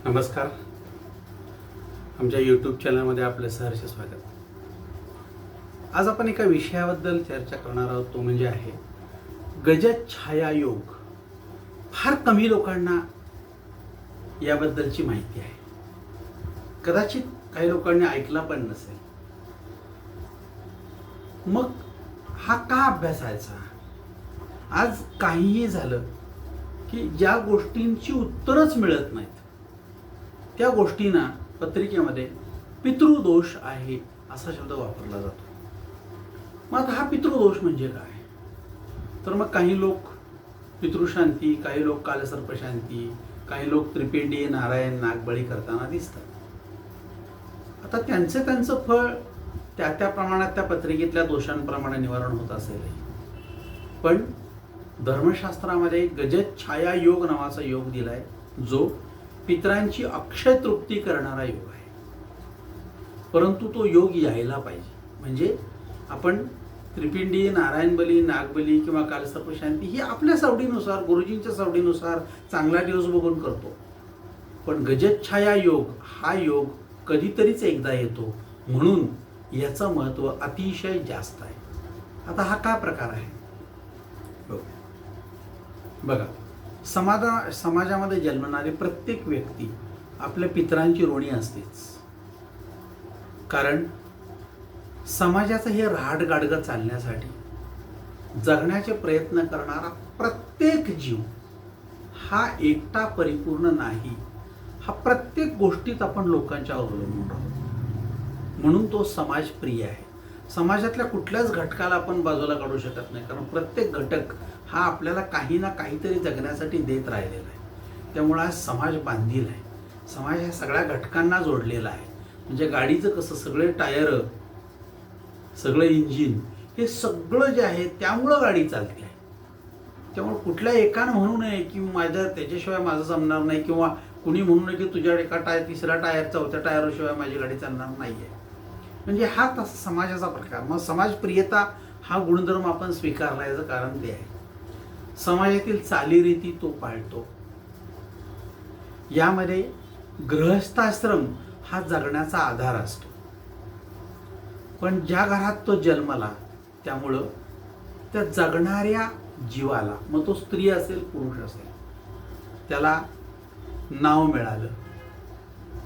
नमस्कार. आमच्या यूट्यूब चॅनलमध्ये आपले सहर्ष स्वागत. आज आपण एका विषयाबद्दल चर्चा करणार आहोत, तो म्हणजे आहे गजच्छाया योग. फार कमी लोकांना याबद्दलची माहिती आहे. कदाचित काही लोकांनी ऐकला पण नसेल. मग हा का अभ्यासायचा? आज काहीही झालं की ज्या गोष्टींची उत्तरच मिळत नाहीत त्या गोष्टींना पत्रिकेमध्ये पितृदोष आहे असा शब्द वापरला जातो. मग आता हा पितृदोष म्हणजे काय? तर मग काही लोक पितृशांती, काही लोक कालसर्पशांती, काही लोक त्रिपिंडी नारायण नागबळी करताना दिसतात. आता त्यांचं फळ त्या प्रमाणात त्या पत्रिकेतल्या दोषांप्रमाणे निवारण होत असेल. पण धर्मशास्त्रामध्ये गजच्छाया योग नावाचा योग दिलाय, जो पितरांची अक्षय तृप्ती करणारा योग आहे. परंतु तो योग यायला पाहिजे. म्हणजे आपण त्रिपिंडी, नारायणबली, नागबली किंवा कालसर्पशांती ही आपल्या सवडीनुसार, गुरुजींच्या सवडीनुसार चांगला दिवस बघून करतो. पण गजच्छाया योग हा योग कधीतरीच एकदा येतो, म्हणून याचं महत्त्व अतिशय जास्त आहे. आता हा काय प्रकार आहे बघा. समाजामध्ये जन्मणारी प्रत्येक व्यक्ती आपल्या पितरांची ऋणी असतेच. कारण समाजाचं हे राहाडगाडगं चालण्यासाठी जगण्याचे प्रयत्न करणारा प्रत्येक जीव हा एकटा परिपूर्ण नाही. हा प्रत्येक गोष्टीत आपण लोकांच्या अवलंबून राहतो, म्हणून तो समाजप्रिय आहे. समाजातल्या कुठल्याच घटकाला आपण बाजूला काढू शकत नाही, कारण प्रत्येक घटक हा आपल्याला काही ना काहीतरी जगण्यासाठी देत राहिलेला आहे. त्यामुळे आज समाज बांधील आहे. समाज ह्या सगळ्या घटकांना जोडलेला आहे. म्हणजे गाडीचं कसं सगळे टायर, सगळं इंजिन, हे सगळं जे आहे त्यामुळं गाडी चालते आहे. त्यामुळे कुठल्या एकानं म्हणू नये की त्याच्याशिवाय माझं जमणार नाही, किंवा कुणी म्हणू नये की तुझ्या तिसऱ्या टायर, चौथ्या टायरशिवाय माझी गाडी चालणार नाही आहे. म्हणजे हा तसा समाजाचा प्रकार. मग समाजप्रियता हा गुणधर्म आपण स्वीकारला, याचं कारण ते आहे समाजातील चालीरीती तो पाळतो. यामध्ये गृहस्थाश्रम हा जगण्याचा आधार असतो. पण ज्या घरात तो जन्मला, त्यामुळं त्या जगणाऱ्या जीवाला, मग तो स्त्री असेल पुरुष असेल, त्याला नाव मिळालं,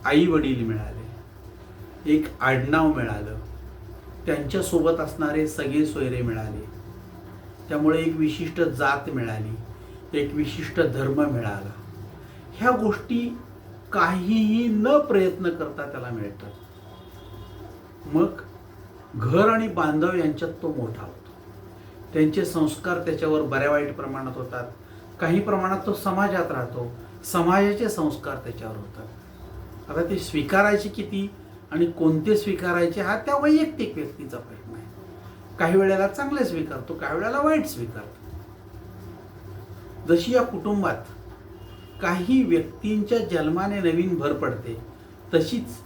आई वडील मिळाले, एक आडनाव मिळालं, त्यांच्यासोबत असणारे सगळे सोयरे मिळाले, त्यामुळे एक विशिष्ट जात मिळाली, एक विशिष्ट धर्म मिळाला. ह्या गोष्टी काहीही न प्रयत्न करता त्याला मिळतात. मग घर आणि बांधव यांच्यात तो मोठा होतो. त्यांचे संस्कार त्याच्यावर बऱ्या वाईट प्रमाणात होतात. काही प्रमाणात तो समाजात राहतो, समाजाचे संस्कार त्याच्यावर होतात. आता ते स्वीकारायचे किती आणि कोणते स्वीकारायचे हा त्या वैयक्तिक व्यक्तीचा प्रश्न आहे. काही वेळेला चांगले स्वीकारतो, काही वेळेला वाईट स्वीकारतो. जशी या कुटुंबात काही व्यक्तींच्या जन्माने नवीन भर पडते, तशीच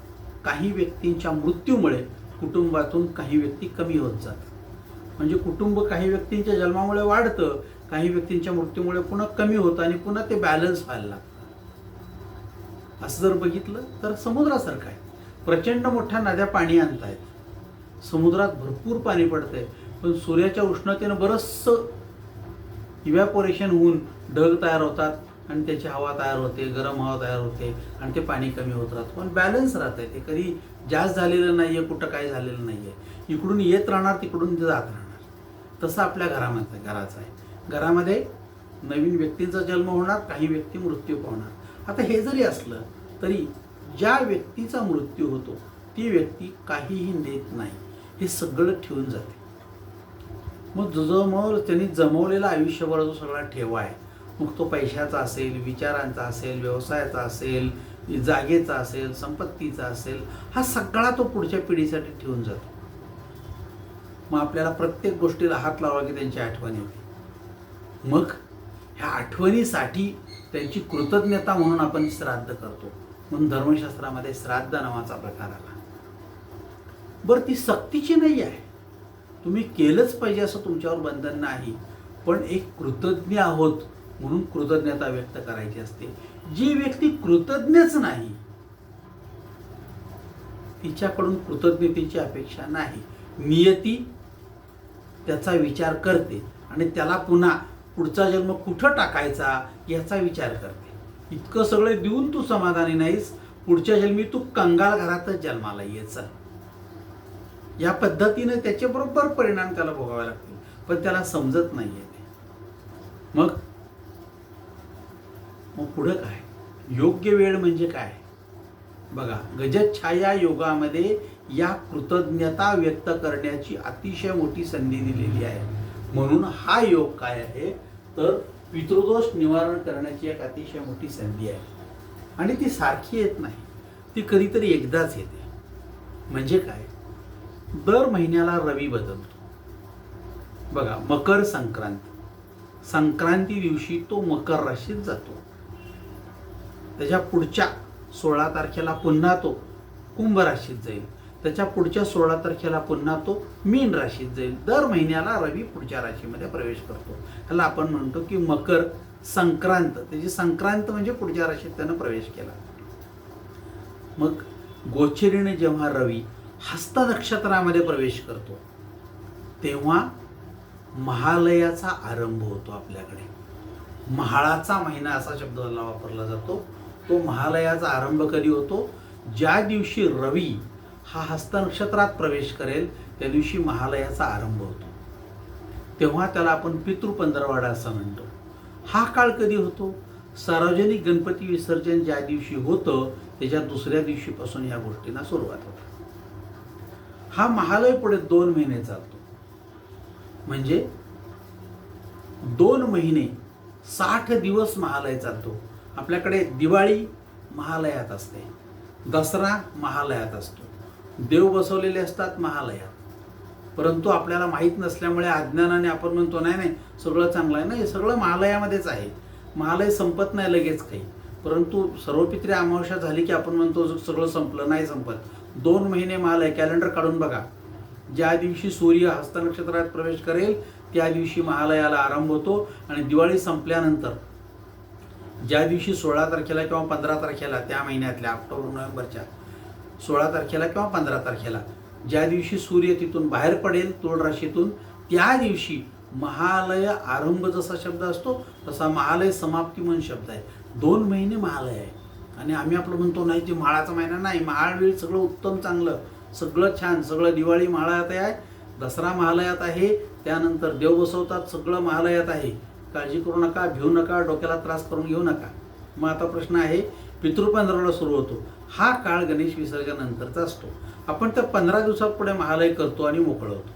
काही व्यक्तींच्या मृत्यूमुळे कुटुंबातून काही व्यक्ती कमी होत जातात. म्हणजे कुटुंब काही व्यक्तींच्या जन्मामुळे वाढतं, काही व्यक्तींच्या मृत्यूमुळे पुन्हा कमी होतं आणि पुन्हा ते बॅलन्स व्हायला लागतं. असं जर बघितलं तर समुद्रासारखं आहे. प्रचंड मोठ्या नद्या पाणी आणतायत, समुद्रात भरपूर पाणी पडतंय, पण सूर्याच्या उष्णतेनं बरंचसं इव्हॅपोरेशन होऊन ढग तयार होतात आणि त्याची हवा तयार होते, गरम हवा तयार होते आणि ते पाणी कमी होत राहतं. पण बॅलन्स राहत आहे. ते कधी जास्त झालेलं नाही आहे, कुठं काय झालेलं नाही आहे. इकडून येत राहणार, तिकडून ते जात राहणार. तसं आपल्या घराचं आहे. घरामध्ये नवीन व्यक्तींचा जन्म होणार, काही व्यक्ती मृत्यू पावणार. आता हे जरी असलं तरी ज्या व्यक्तीचा मृत्यू होतो ती व्यक्ती काहीही नेत नाही, हे सगळं ठेवून जाते. मग त्यांनी जमवलेला आयुष्यभर जो सगळा ठेवा आहे, मग तो पैशाचा असेल, विचारांचा असेल, व्यवसायाचा असेल, जागेचा असेल, संपत्तीचा असेल, हा सगळा तो पुढच्या पिढीसाठी ठेवून जातो. मग आपल्याला प्रत्येक गोष्टीला हात लावा की त्यांची आठवण येते. मग ह्या आठवणीसाठी त्यांची कृतज्ञता म्हणून आपण श्राद्ध करतो. म्हणून धर्मशास्त्रामध्ये श्राद्ध नावाचा प्रकार आला. बरं, ती सक्तीची नाही आहे, तुम्ही केलंच पाहिजे असं तुमच्यावर बंधन नाही. पण एक कृतज्ञ आहोत म्हणून कृतज्ञता व्यक्त करायची असते. जी व्यक्ती कृतज्ञच नाही, तिच्याकडून कृतज्ञतेची अपेक्षा नाही. नियती त्याचा विचार करते आणि त्याला पुन्हा पुढचा जन्म कुठं टाकायचा याचा विचार करते. इतकं सगळं देऊन तू समाधानी नाहीस, पुढच्या जन्मी तू कंगाल घरातच जन्माला ये चल. या पद्धतीने त्याचे बरोबर परिणाम त्याला भोगावे लागतील, पण त्याला समजत नाहीये ते. मग पुढं काय? योग्य वेळ म्हणजे काय? बघा, गजच्छाया योगामध्ये या कृतज्ञता व्यक्त करण्याची अतिशय मोठी संधी दिलेली आहे. म्हणून हा योग काय आहे तर पितृदोष निवारण करण्याची एक अतिशय मोठी संधी आहे. आणि ती सारखी येत नाही, ती कधीतरी एकदाच येते. म्हणजे काय? दर महिन्याला रवी बदलतो. बघा, मकर संक्रांती दिवशी तो मकर राशीत जातो. त्याच्या पुढच्या 16 तारखेला पुन्हा तो कुंभ राशीत जाईल. त्याच्या पुढच्या 16 तारखेला पुन्हा तो मीन राशीत जाईल. दर महिन्याला रवी पुढच्या राशीमध्ये प्रवेश करतो. त्याला आपण म्हणतो की मकर संक्रांत. त्याची संक्रांत म्हणजे पुढच्या राशीत त्यानं प्रवेश केला. मग गोचरीने जेव्हा रवी हस्त नक्षत्रामध्ये प्रवेश करतो तेव्हा महालयाचा आरंभ होतो. आपल्याकडे महाळाचा महिना असा शब्द वापरला जातो. तो महालयाचा आरंभ कधी होतो? ज्या दिवशी रवी हा हस्त नक्षत्रात प्रवेश करेल त्या दिवशी महालयाचा आरंभ होतो. तेव्हा त्याला आपण पितृपंधरवडा असं म्हणतो. हा काळ कधी होतो? सार्वजनिक गणपती विसर्जन ज्या दिवशी होतं त्याच्या दुसऱ्या दिवशीपासून या गोष्टींना सुरुवात होते. हा महालय पुढे 2 महिने चालतो. म्हणजे 2 महिने 60 दिवस महालय चालतो. आपल्याकडे दिवाळी महालयात असते, दसरा महालयात असतो, देव बसवलेले असतात महालयात. परंतु आपल्याला माहीत नसल्यामुळे अज्ञानाने आपण म्हणतो नाही सगळं चांगलं आहे. नाही, सगळं महालयामध्येच आहे. महालय संपत नाही लगेच काही. परंतु सर्वपित्री अमावस्या झाली की आपण म्हणतो सगळं संपलं. नाही संपत. 2 महिने महालय. कॅलेंडर काढून बघा. ज्या दिवशी सूर्य हस्त नक्षत्रात प्रवेश करेल त्या दिवशी महालयाला आरंभ होतो. आणि दिवाळी संपल्यानंतर ज्या दिवशी 16 तारखेला किंवा 15 तारखेला त्या महिन्यातल्या ऑक्टोबर नोव्हेंबरच्या 16 तारखेला किंवा 15 तारखेला ज्या दिवशी सूर्य तिथून बाहेर पडेल तुळ राशीतून त्या दिवशी महालय आरंभ जसा शब्द असतो तसा महालय समाप्ती म्हणून शब्द आहे. 2 महिने महालय आहे. आणि आम्ही आपलं म्हणतो नाही ते माळाचा महिना. नाही, महाळवेळ सगळं उत्तम चांगलं, सगळं छान, सगळं दिवाळी महालयात आहे, दसरा महालयात आहे, त्यानंतर देव बसवतात सगळं महालयात आहे. काळजी करू नका, भिवू नका, डोक्याला त्रास करून घेऊ नका. मग आता प्रश्न आहे, पितृपंधरवडा सुरू होतो. हा काळ गणेश विसर्जनानंतरचा असतो. आपण त्या 15 दिवसात पुढे महालय करतो आणि मोकळं होतो.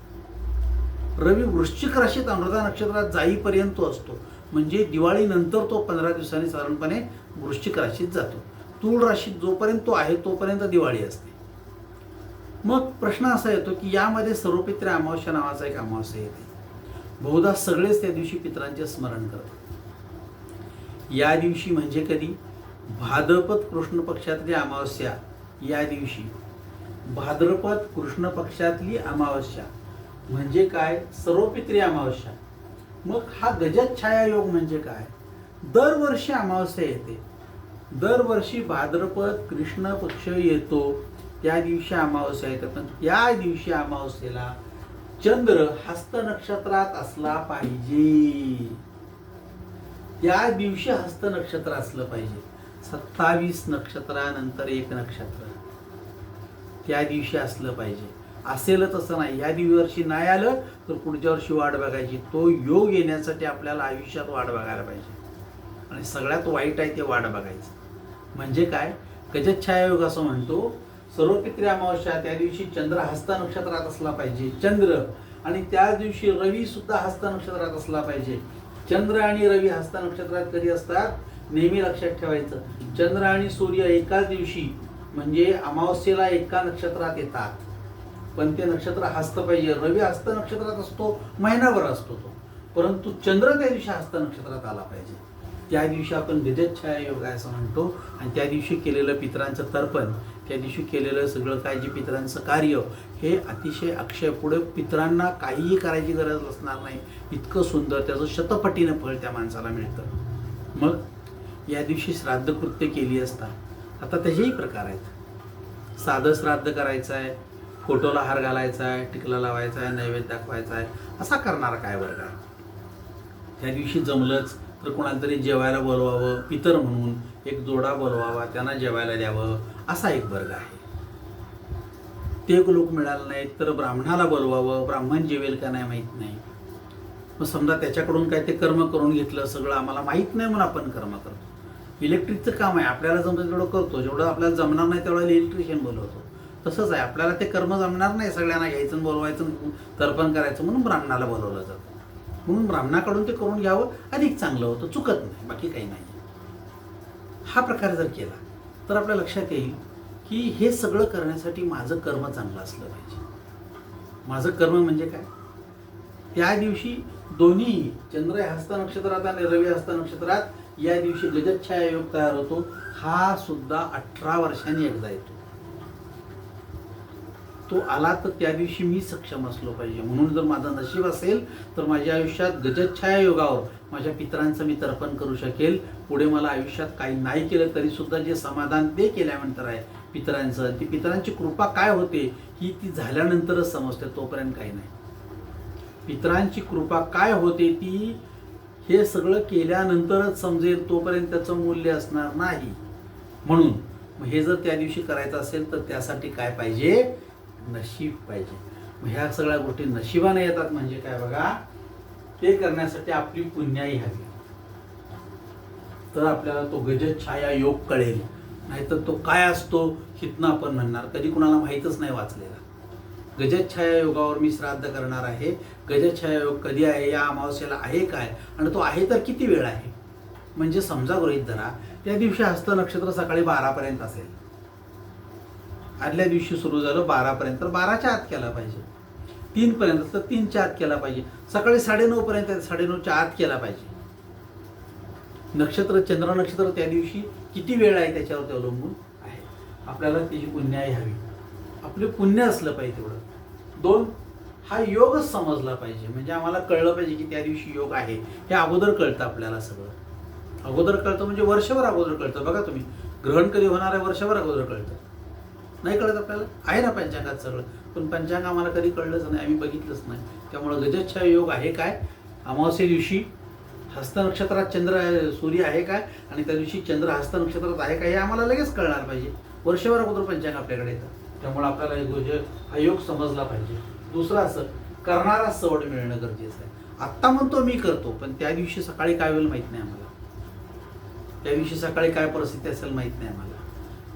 रवी वृश्चिक राशीत अनुराधा नक्षत्रात जाईपर्यंत तो असतो. म्हणजे दिवाळीनंतर तो 15 दिवसांनी साधारणपणे वृश्चिक राशीत जातो. तूळ राशीत जोपर्यंत तो आहे तोपर्यंत दिवाळी असते. मग प्रश्न असा येतो की यामध्ये सर्वपित्री अमावस्या नावाचा एक अमावस्या येते. बहुधा सगळेच त्या दिवशी पितरांचे स्मरण करतात. या दिवशी म्हणजे कधी? भाद्रपद कृष्ण पक्षातली अमावस्या. या दिवशी भाद्रपद कृष्ण पक्षातली अमावस्या म्हणजे काय? सर्वपित्री अमावस्या. मग हा गजच्छाया योग म्हणजे काय? दरवर्षी अमावस्या येते. दरवर्षी भाद्रपद कृष्ण पक्ष येतो त्या दिवशी अमावस्या येते. पण त्या दिवशी अमावस्येला चंद्र हस्त नक्षत्रात असला पाहिजे. त्या दिवशी हस्त नक्षत्र असलं पाहिजे. 27 नक्षत्रानंतर एक नक्षत्र त्या दिवशी असलं पाहिजे. असेल तसं नाही. या दिवशी नाही आलं तर पुढच्या वर्षी वाट बघायची. तो योग येण्यासाठी आपल्याला आयुष्यात वाट बघायला पाहिजे. आणि सगळ्यात वाईट आहे ते वाट बघायचं. म्हणजे काय? गजच्छाया योग असं म्हणतो. सर्वपित्री अमावस्या त्या दिवशी चंद्र हस्त नक्षत्रात असला पाहिजे. चंद्र आणि त्याच दिवशी रवी सुद्धा हस्त नक्षत्रात असला पाहिजे. चंद्र आणि रवी हस्त नक्षत्रात कधी असतात? नेहमी लक्षात ठेवायचं. चंद्र आणि सूर्य एकाच दिवशी म्हणजे अमावस्येला एका नक्षत्रात येतात. पण ते नक्षत्र हस्त पाहिजे. रवी हस्त नक्षत्रात असतो, महिनाभर असतो तो. परंतु चंद्र त्या दिवशी हस्त नक्षत्रात आला पाहिजे. त्या दिवशी आपण गजच्छाया योग असं म्हणतो. आणि त्या दिवशी केलेलं पितरांचं तर्पण, त्या दिवशी केलेलं सगळं काय जे पितरांचं कार्य हे अतिशय अक्षय. पुढे पितरांना काहीही करायची गरज असणार नाही. इतकं सुंदर त्याचं शतपटीनं फळ त्या माणसाला मिळतं. मग या दिवशी श्राद्ध कृत्य केली असता. आता त्याचेही प्रकार आहेत. साधं श्राद्ध करायचं आहे, फोटोला हार घालायचा आहे, टिकला लावायचा आहे, नैवेद्य दाखवायचा आहे, असा करणारा काय वर्ग आहे. त्या दिवशी जमलंच तर कोणाला तरी जेवायला बोलवावं, पितर म्हणून एक जोडा बोलवावा, त्यांना जेवायला द्यावं, असा एक वर्ग आहे. ते लोक मिळाले नाहीत तर ब्राह्मणाला बोलवावं, ब्राह्मण जेवेल का नाही माहीत नाही. मग समजा त्याच्याकडून काय ते कर्म करून घेतलं, सगळं आम्हाला माहीत नाही म्हणून आपण कर्म करतो. इलेक्ट्रिकचं काम आहे, आपल्याला जमतं तेवढं करतो, जेवढं आपल्याला जमणार नाही तेवढं इलेक्ट्रिशियन बोलवतो. तसंच आहे, आपल्याला ते कर्म जमणार नाही सगळ्यांना घ्यायचं, बोलवायचं, तर्पण करायचं, म्हणून ब्राह्मणाला बोलवलं जातं. म्हणून ब्राह्मणाकडून ते करून घ्यावं, अधिक चांगलं होतं, चुकत नाही, बाकी काही नाही. हा प्रकार जर केला तर आपल्या लक्षात येईल की हे सगळं करण्यासाठी माझं कर्म चांगलं असलं पाहिजे. माझं कर्म म्हणजे काय? त्या दिवशी दोन्ही चंद्र हस्त नक्षत्रात आणि रवी हस्त नक्षत्रात या दिवशी गजच्छाया योग तयार होतो. हा सुद्धा 18 वर्षांनी एकदा येतो. तो आला तर त्या दिवशी मी सक्षम असलो पाहिजे. म्हणून जर माझं नशीब असेल तर माझ्या आयुष्यात गजच्छाया योगावर माझ्या पितरांचं मी तर्पण करू शकेल. पुढे मला आयुष्यात काही नाही केलं तरी सुद्धा जे समाधान ते केल्यानंतर आहे पितरांचं, ती पितरांची कृपा काय होते ही ती झाल्यानंतरच समजते, तोपर्यंत काही नाही. पितरांची कृपा काय होते ती हे सगळं केल्यानंतरच समजेल, तोपर्यंत त्याचं मूल्य असणार नाही. म्हणून हे जर त्या दिवशी करायचं असेल तर त्यासाठी काय पाहिजे? नशीब पाहिजे. मग ह्या सगळ्या गोष्टी नशिबाने येतात. म्हणजे काय बघा, ते करण्यासाठी आपली पुण्याई हवी. तर आपल्याला तो गजच्छाया योग कळेल. नाहीतर तो काय असतो हितनं आपण म्हणणार, कधी कुणाला माहीतच नाही वाचलेला. गजच्छाया योगावर मी श्राद्ध करणार आहे. गजच्छाया योग कधी आहे, या अमावस्येला आहे काय, आणि तो आहे तर किती वेळ आहे. म्हणजे समजा गृहीत धरा त्या दिवशी हस्त नक्षत्र सकाळी 12 पर्यंत असेल. आदल्या दिवशी सुरू झालं 12 पर्यंत, तर 12च्या आत केला पाहिजे. 3 पर्यंत तर 3च्या आत केला पाहिजे. सकाळी 9:30 पर्यंत 9:30च्या आत केला पाहिजे. नक्षत्र चंद्र नक्षत्र त्या दिवशी किती वेळ आहे त्याच्यावर ते अवलंबून आहे. आपल्याला त्याची पुण्याई हवी. आपले पुण्य असलं पाहिजे तेवढं. 2 हा योगच समजला पाहिजे. म्हणजे आम्हाला कळलं पाहिजे की त्या दिवशी योग आहे. हे अगोदर कळतं आपल्याला सगळं. अगोदर कळतं म्हणजे वर्षभर अगोदर कळतं. बघा तुम्ही, ग्रहण कधी होणार आहे वर्षभर अगोदर कळतं. नाही कळत आपल्याला, आहे ना पंचांगात सगळं, पण पंचांग आम्हाला कधी कळलंच नाही, आम्ही बघितलंच नाही. त्यामुळं गजच्छाया योग आहे काय, अमावस्ये दिवशी हस्त नक्षत्रात चंद्र सूर्य आहे काय, आणि त्या दिवशी चंद्र हस्त नक्षत्रात आहे काय, हे आम्हाला लगेच कळणार पाहिजे. वर्षभर अगोदर पंचांग आपल्याकडे येतं. त्यामुळे आपल्याला हा योग समजला पाहिजे. दुसरं असं, करणारा सवड मिळणं गरजेचं आहे. आत्ता म्हणतो मी करतो, पण त्या दिवशी सकाळी काय होईल माहीत नाही आम्हाला. त्या दिवशी सकाळी काय परिस्थिती असेल माहीत नाही आम्हाला.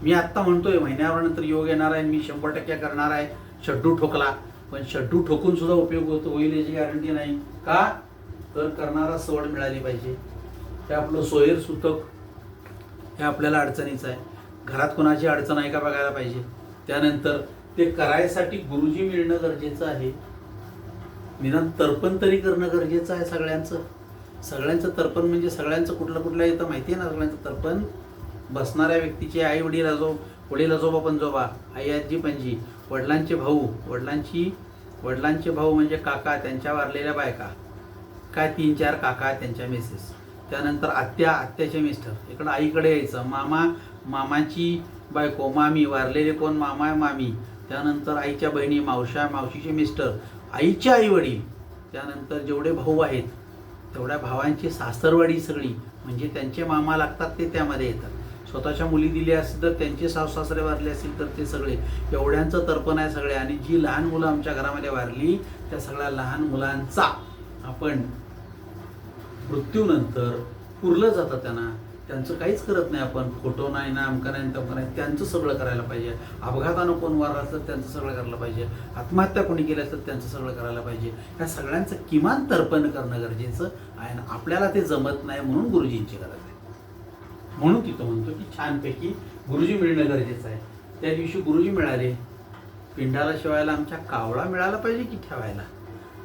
मी आत्ता म्हणतोय महिन्यावर नंतर योग येणार आहे, मी 100% करणार आहे, शड्डू ठोकला, पण शड्डू ठोकून सुद्धा उपयोग होईल याची गॅरंटी नाही. का तर करणारा सवड मिळाली पाहिजे. हे आपलं सोयर सुतक हे आपल्याला अडचणीचं आहे. घरात कोणाची अडचण आहे का बघायला पाहिजे. त्यानंतर ते करायसाठी गुरुजी मिळणं गरजेचं आहे. निदान तर्पण तरी करणं गरजेचं आहे सगळ्यांचं. सगळ्यांचं तर्पण म्हणजे सगळ्यांचं कुठलं येतं माहिती आहे ना. सगळ्यांचं तर्पण बसणाऱ्या व्यक्तीचे आई वडील वडील आजोबा पणजोबा, आई आजी पणजी, वडिलांचे भाऊ, वडिलांचे भाऊ म्हणजे काका, त्यांच्या वारलेल्या बायका काय 3-4 काका, त्यांच्या मिसेस, त्यानंतर आत्याचे मिस्टर, इकडं आईकडे यायचं, मामाची बायको, मामी, वारलेले कोण मामा मामी, त्यानंतर आईच्या बहिणी, मावशीचे मिस्टर, आईचे आई वडील, त्यानंतर जेवढे भाऊ आहेत तेवढ्या भावांची सासरवाडी सगळी, म्हणजे त्यांचे मामा लागतात ते त्यामध्ये येतात. स्वतःच्या मुली दिल्या असतील तर त्यांचे सासरे वारले असतील तर ते सगळे, एवढ्यांचं तर्पण आहे सगळे. आणि जी लहान मुलं आमच्या घरामध्ये वारली त्या सगळ्या लहान मुलांचा आपण मृत्यूनंतर पुरलं जातं त्यांचं काहीच करत नाही आपण. फोटो नाही ना, अमका नाही तमका नाही, त्यांचं सगळं करायला पाहिजे. अपघातानं कोण वारलं असतं त्यांचं सगळं करायला पाहिजे. आत्महत्या कोणी केली असतं त्यांचं सगळं करायला पाहिजे. ह्या सगळ्यांचं किमान तर्पण करणं गरजेचं आहे ना. आपल्याला ते जमत नाही म्हणून गुरुजींची गरज आहे. म्हणून तिथं म्हणतो की छानपैकी गुरुजी मिळणं गरजेचं आहे. त्या दिवशी गुरुजी मिळाले. पिंडाला शिवायला आमच्या कावळा मिळाला पाहिजे की ठेवायला.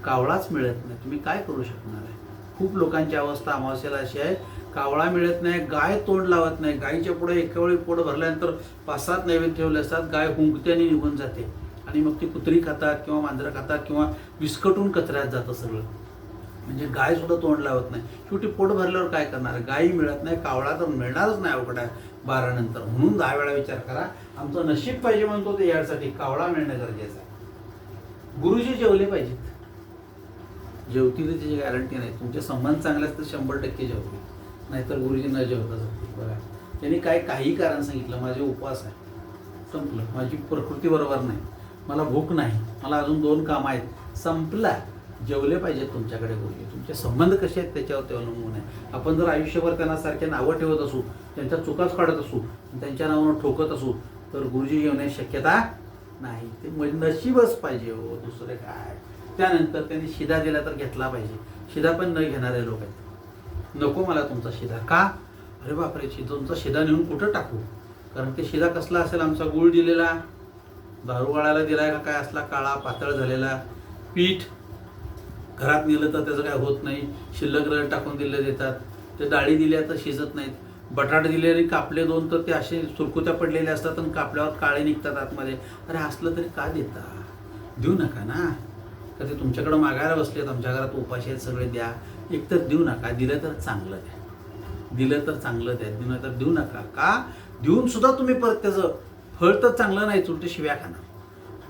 कावळाच मिळत नाही, तुम्ही काय करू शकणार आहे. खूप लोकांची अवस्था अमावस्येला अशी आहे, कावळा मिळत नाही, गाय तोंड लावत नाही. गायीच्या पुढे एका वेळी पोट भरल्यानंतर 5-7 नैवेद्य ठेवले असतात, गाय हुंकत्याने निघून जाते आणि मग ती कुत्री खातात किंवा मांजरं खातात किंवा विस्कटून कचऱ्यात जातं सगळं. म्हणजे गाय सुद्धा तोंड लावत नाही. शेवटी पोट भरल्यावर काय करणार? गायी मिळत नाही, कावळा तर मिळणारच नाही अवघड आहे 12 नंतर. म्हणून 10 वेळा विचार करा. आमचं नशीब पाहिजे म्हणतो ते यासाठी कावळा मिळणं गरजेचं आहे. गुरुजी जेवले पाहिजेत. जेवतील त्याची गॅरंटी नाही. तुमचे संबंध चांगले असतील 100% जेवतील, नाहीतर गुरुजी न जेवता जातील. बघा, त्यांनी काही कारण सांगितलं, माझे उपवास आहे, संपलं. माझी प्रकृती बरोबर नाही, मला भूक नाही, मला अजून 2 कामं आहेत, संपला. जेवले पाहिजेत तुमच्याकडे गुरुजी. तुमचे संबंध कसे आहेत त्याच्यावर ते अवलंबून आहे. आपण जर आयुष्यभर त्यांना सारखे नावं ठेवत असू, त्यांच्या चुकाच काढत असू, त्यांच्या नावानं ठोकत असू, तर गुरुजी जेवण्याची शक्यता नाही. ते नशीबच पाहिजे हो, दुसरे काय. त्यानंतर त्यांनी शिदा दिला तर घेतला पाहिजे. शिदा पण न घेणारे लोक आहेत. नको मला तुमचा शिदा. का? अरे बापरे, तुमचा शिदा नेऊन कुठं टाकू? कारण ते शिदा कसला असेल? आमचा गुळ दिलेला, दारू वाळायला दिलाय का काय असला काळा पातळ झालेला. पीठ घरात नेलं तर त्याचं काय होत नाही, शिल्लक रळ टाकून दिले देतात. ते डाळी दिल्या तर शिजत नाहीत. बटाटे दिले आणि कापले 2 तर ते असे सुरकुत्या पडलेले असतात आणि कापल्यावर काळे निघतात आतमध्ये. अरे असलं तरी का देता? देऊ नका ना. का ते तुमच्याकडं मागायला बसलेत, आमच्या घरात उपाशी आहेत सगळे, द्या. एकतर देऊ नका. दिलं तर चांगलं द्या, दिलं तर चांगलं द्या, दिलं तर देऊ नका. का? देऊन सुद्धा तुम्ही परत त्याचं फळ तर चांगलं नाही, उलटे शिव्या खाणार.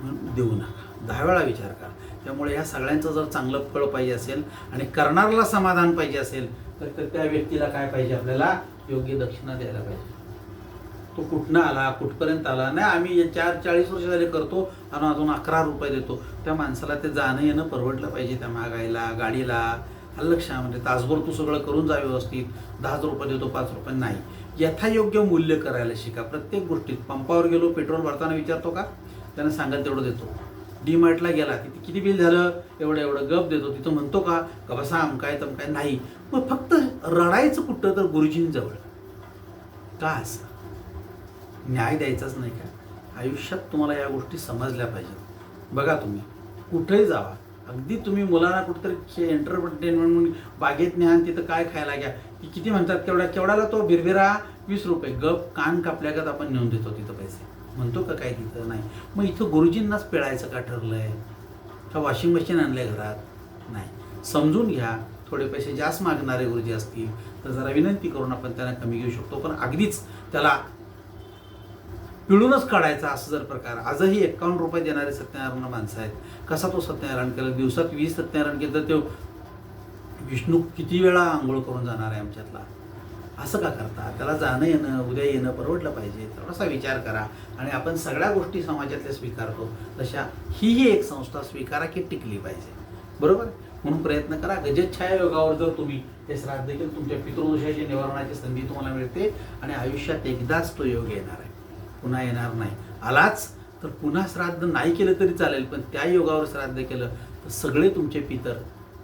म्हणून देऊ नका. 10 वेळा विचार करा. त्यामुळे ह्या सगळ्यांचं जर चांगलं फळ पाहिजे असेल आणि करणाऱ्याला समाधान पाहिजे असेल तर त्या व्यक्तीला काय पाहिजे? आपल्याला योग्य दक्षिणा द्यायला पाहिजे. तो कुठनं आला, कुठपर्यंत आला? नाही, आम्ही 40 वर्ष झाले करतो आणि अजून 11 रुपये देतो. त्या माणसाला ते जाणं येणं परवडलं पाहिजे. त्या महागाईला, गाडीला, लक्षामध्ये तासभर तू सगळं करून जा व्यवस्थित. 10 रुपये देतो, 5 रुपये नाही. यथायोग्य मूल्य करायला शिका प्रत्येक गोष्टीत. पंपावर गेलो, पेट्रोल भरताना विचारतो का? त्यानं सांगत तेवढं देतो. डीमार्टला गेला, किती बिल झालं? एवढं गप देतो. तिथं म्हणतो का बसा अमकाय तमकाय? नाही. मग फक्त रडायचं कुठं? तर गुरुजींजवळ. का असं न्याय द्यायचाच नाही का? आयुष्यात तुम्हाला या गोष्टी समजल्या पाहिजेत. बघा, तुम्ही कुठेही जावा, अगदी तुम्ही मुलांना कुठेतरी एंटरटेनमेंट म्हणून बागेत न्या, तिथं काय खायला घ्या, की किती म्हणतात केवढ्याला तो बिरबिरा 20 रुपये. गप कान कापल्यागत आपण नेऊन देतो तिथं पैसे. म्हणतो का काय तिथं? नाही. मग इथं गुरुजींनाच पिळायचं का ठरलंय? का वॉशिंग मशीन आणलंय घरात? नाही. समजून घ्या. थोडे पैसे जास्त मागणारे गुरुजी असतील तर जरा विनंती करून आपण त्यांना कमी घेऊ शकतो. पण अगदीच त्याला पिळूनच काढायचा असं जर प्रकार. आजही 51 रुपये देणारे सत्यनारायण माणसं आहेत. कसा तो सत्यनारायण केलं? दिवसात 20 सत्यनारायण केलं तर तो विष्णू किती वेळा आंघोळ करून जाणार आहे आमच्यातला? असं का करता? त्याला जाणं येणं, उद्या येणं परवडलं पाहिजे. थोडासा विचार करा. आणि आपण सगळ्या गोष्टी समाजातल्या स्वीकारतो तशा ही एक संस्था स्वीकारा की टिकली पाहिजे. बरोबर? म्हणून प्रयत्न करा. गजच्छाया योगावर जर तुम्ही हे श्राद्ध देखील तुमच्या पितृदोषाची निवारणाची संधी तुम्हाला मिळते आणि आयुष्यात एकदाच तो योग येणार आहे, पुन्हा येणार नाही. आलाच तर पुन्हा श्राद्ध नाही केलं तरी चालेल, पण त्या योगावर श्राद्ध केलं तर सगळे तुमचे पितर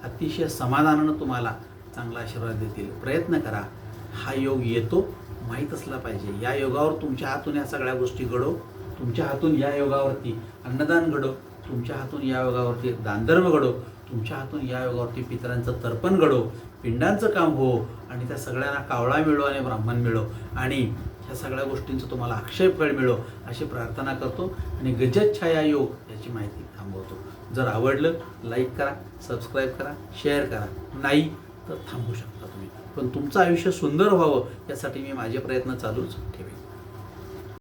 अतिशय समाधानानं तुम्हाला चांगला आशीर्वाद देतील. प्रयत्न करा. हा योग येतो माहीत असला पाहिजे. या योगावर तुमच्या हातून या सगळ्या गोष्टी घडो. तुमच्या हातून या योगावरती अन्नदान घडो. तुमच्या हातून या योगावरती दानधर्म घडो. तुमच्या हातून या योगावरती पितरांचं तर्पण घडो. पिंडांचं काम हो आणि त्या सगळ्यांना कावळा मिळो आणि ब्राह्मण मिळो आणि ह्या सगळ्या गोष्टींचं तुम्हाला अक्षय फळ मिळो अशी प्रार्थना करतो आणि गजच्छाया योग याची माहिती थांबवतो. जर आवडलं लाईक करा, सबस्क्राईब करा, शेअर करा. नाही तर थांबू शकता तुम्ही. पण तुमचं आयुष्य सुंदर व्हावं यासाठी मी माझे प्रयत्न चालूच ठेवेन.